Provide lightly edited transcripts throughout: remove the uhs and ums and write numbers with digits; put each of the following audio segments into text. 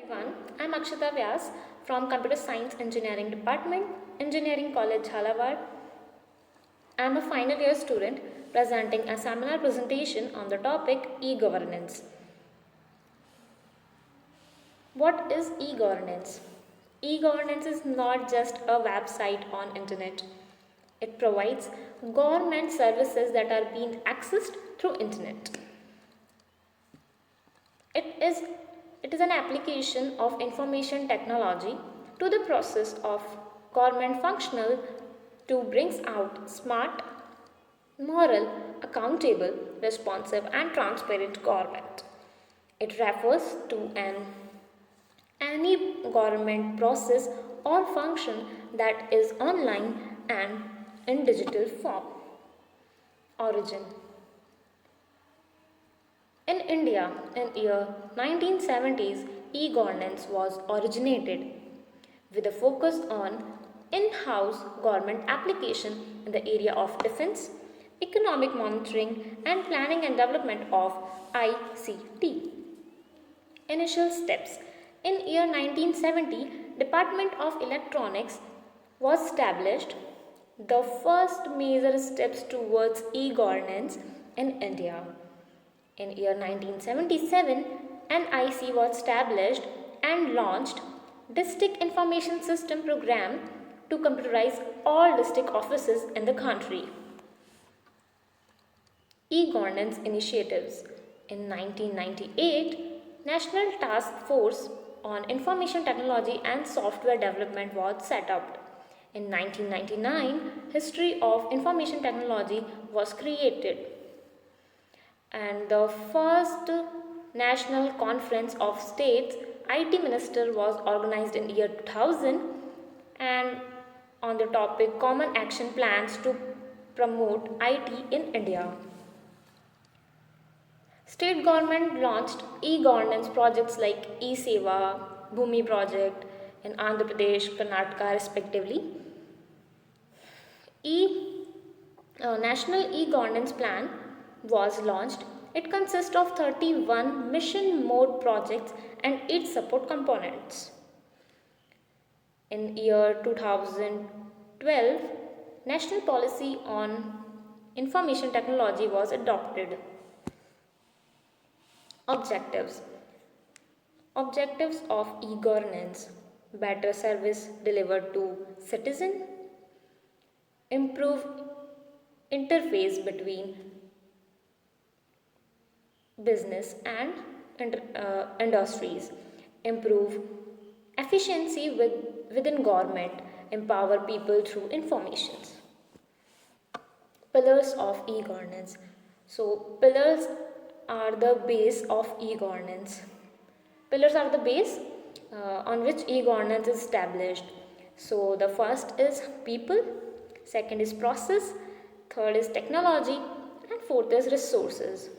Everyone, I'm Akshita Vyas from Computer Science Engineering Department, Engineering College Jhalawad. I'm a final year student presenting a seminar presentation on the topic e-governance. What is e-governance? E-governance is not just a website on internet. It provides government services that are being accessed through internet. It is, it is an application of information technology to the process of government functional to brings out smart, moral, accountable, responsive and transparent government. It refers to any government process or function that is online and in digital form. Origin. In India, in year 1970s, e-governance was originated with a focus on in-house government application in the area of defense, economic monitoring and planning and development of ICT. Initial steps. In year 1970, Department of Electronics was established, the first major steps towards e-governance in India. In year 1977, NIC was established and launched District Information System program to computerize all district offices in the country. E-governance initiatives. In 1998, National Task Force on Information Technology and Software Development was set up. In 1999, History of Information Technology was created. And the first National Conference of States IT Minister was organized in year 2000 and on the topic Common Action Plans to Promote IT in India. State government launched e-governance projects like e-Seva, Bhumi project in Andhra Pradesh, Karnataka respectively. National e-governance plan was launched. It consists of 31 mission mode projects and 8 support components. In year 2012, National Policy on Information Technology was adopted. Objectives. Objectives of e-governance: better service delivered to citizen, improve interface between business and industries, improve efficiency within government, empower people through informations. Pillars of e-governance. So pillars are the base of e-governance. Pillars are the base on which e-governance is established. So the first is people, second is process, third is technology and fourth is resources.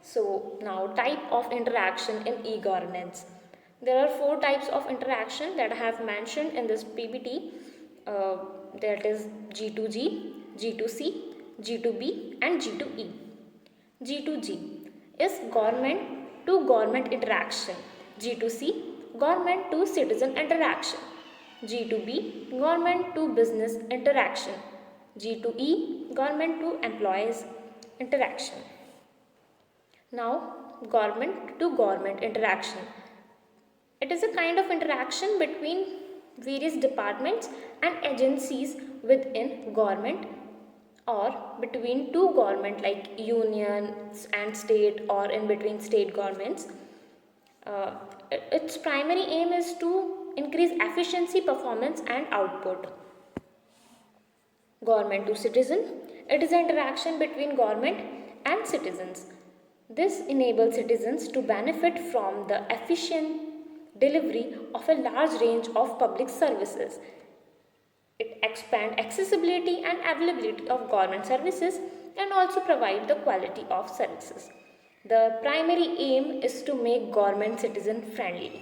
So now type of interaction in e-governance. There are 4 types of interaction that I have mentioned in this PPT. That is G2G, G2C, G2B and G2E. G2G is government to government interaction. G2C, government to citizen interaction. G2B, government to business interaction. G2E, government to employees interaction. Now, government to government interaction. It is a kind of interaction between various departments and agencies within government or between two government like unions and state or in between state governments. Its primary aim is to increase efficiency, performance and output. Government to citizen. It is an interaction between government and citizens. This enables citizens to benefit from the efficient delivery of a large range of public services. It expands accessibility and availability of government services and also provide the quality of services. The primary aim is to make government citizen friendly.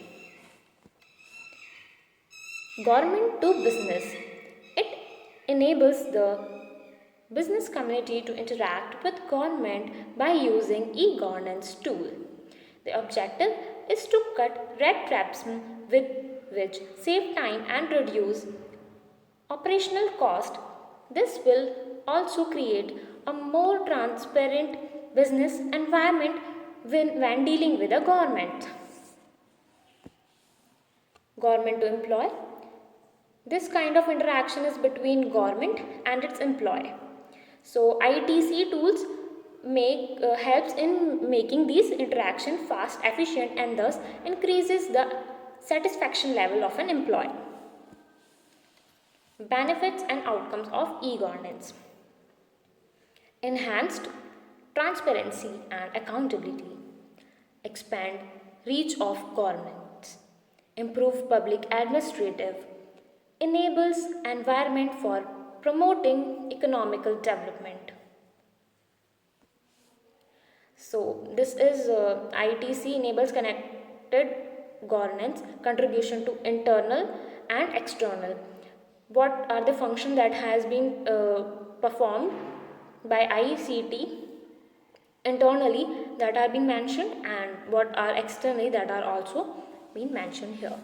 Government to business. It enables the business community to interact with government by using e-governance tool. The objective is to cut red traps with which save time and reduce operational cost. This will also create a more transparent business environment when dealing with the government. Government to employee. This kind of interaction is between government and its employee. So ITC tools helps in making these interaction fast, efficient, and thus increases the satisfaction level of an employee. Benefits and outcomes of e-governance. Enhanced transparency and accountability. Expand reach of governments. Improve public administrative. Enables environment for promoting economical development. So this is ITC enables connected governance, contribution to internal and external. What are the functions that has been performed by ICT internally that are being mentioned, and what are externally that are also being mentioned here.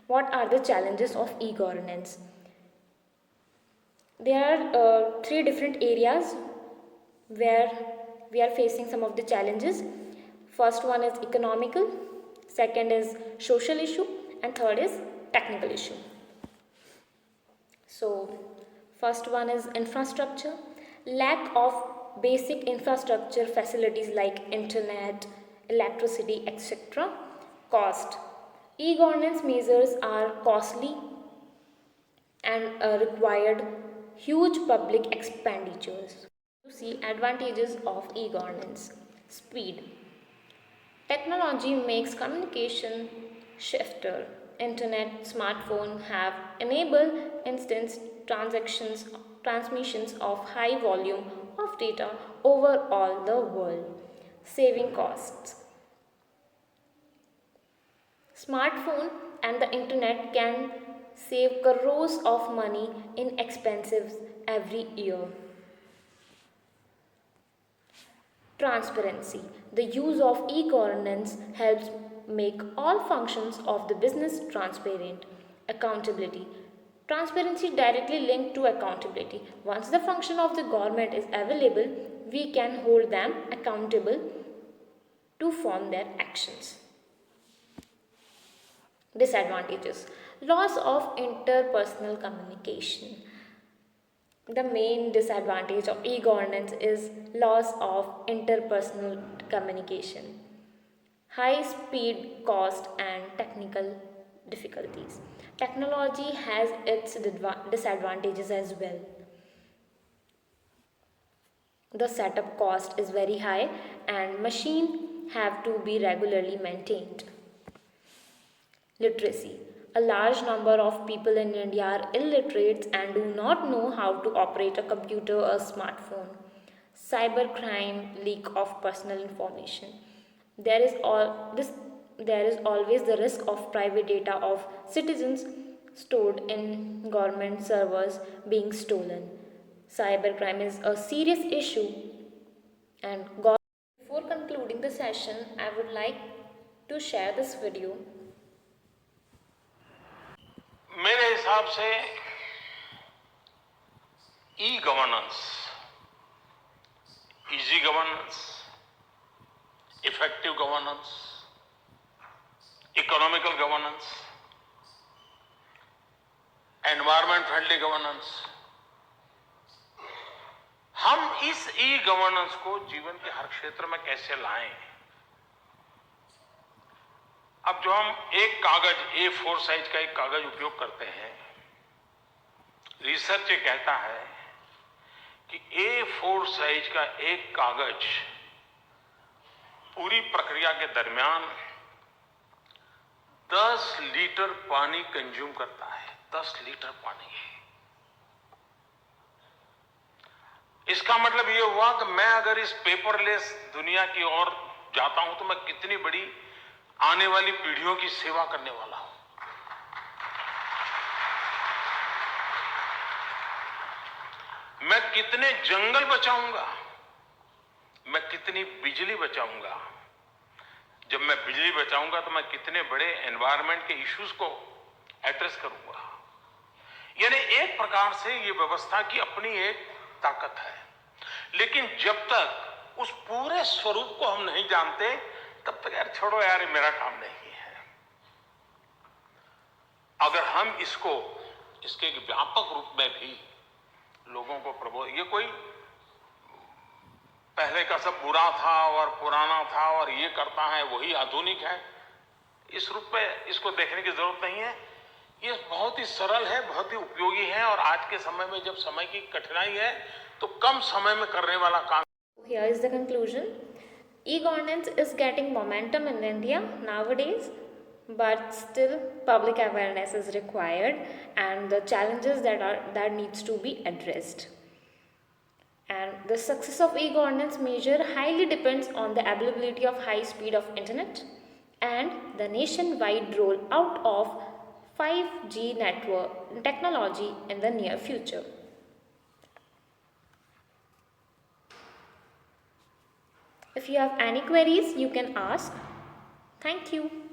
What are the challenges of e-governance? There are three different areas where we are facing some of the challenges. First one is economical, second is social issue, and third is technical issue. So first one is infrastructure. Lack of basic infrastructure facilities like internet, electricity, etc. Cost. E-governance measures are costly and required huge public expenditures. To see advantages of e-governance. Speed. Technology makes communication swifter. Internet, smartphone have enabled instant transmissions of high volume of data over all the world, saving costs. Smartphone and the internet can save crores of money in expenses every year. Transparency. The use of e-governance helps make all functions of the business transparent. Accountability. Transparency directly linked to accountability. Once the function of the government is available, we can hold them accountable to form their actions. Disadvantages. Loss of interpersonal communication. The main disadvantage of e-governance is loss of interpersonal communication, high speed, cost, and technical difficulties. Technology has its disadvantages as well. The setup cost is very high and machine have to be regularly maintained. Literacy. A large number of people in India are illiterate and do not know how to operate a computer or smartphone. Cybercrime, leak of personal information. There is always the risk of private data of citizens stored in government servers being stolen. Cybercrime is a serious issue, and before concluding the session, I would like to share this video. मेरे हिसाब से e governance, easy governance, effective governance, economical governance, environment friendly governance, हम इस e governance को जीवन के हर क्षेत्र में कैसे लाएं। अब जो हम एक कागज A4 साइज का एक कागज उपयोग करते हैं, रिसर्च ये कहता है कि A4 साइज का एक कागज पूरी प्रक्रिया के दरमियान 10 लीटर पानी कंज्यूम करता है। 10 लीटर पानी। इसका मतलब ये हुआ कि मैं अगर इस पेपरलेस दुनिया की ओर जाता हूं तो मैं कितनी बड़ी आने वाली पीढ़ियों की सेवा करने वाला हूं। मैं कितने जंगल बचाऊंगा, मैं कितनी बिजली बचाऊंगा। जब मैं बिजली बचाऊंगा तो मैं कितने बड़े एनवायरनमेंट के इश्यूज को एड्रेस करूंगा। यानी एक प्रकार से ये व्यवस्था की अपनी एक ताकत है, लेकिन जब तक उस पूरे स्वरूप को हम नहीं जानते तब तक यार छोड़ो यार, ये मेरा काम नहीं है। अगर हम इसके व्यापक रूप में भी लोगों को प्रबोध, ये कोई पहले का सब बुरा था और पुराना था और ये करता है वही आधुनिक है, इस रूप में इसको देखने की जरूरत नहीं है। ये बहुत ही सरल है, बहुत ही उपयोगी है, और आज के समय में जब समय की कठिनाई है तो कम समय में करने वाला काम। Here is the conclusion. E-governance is getting momentum in India nowadays, but still public awareness is required and the challenges that needs to be addressed. And the success of e-governance measure highly depends on the availability of high speed of internet and the nationwide rollout of 5G network technology in the near future. If you have any queries, you can ask. Thank you.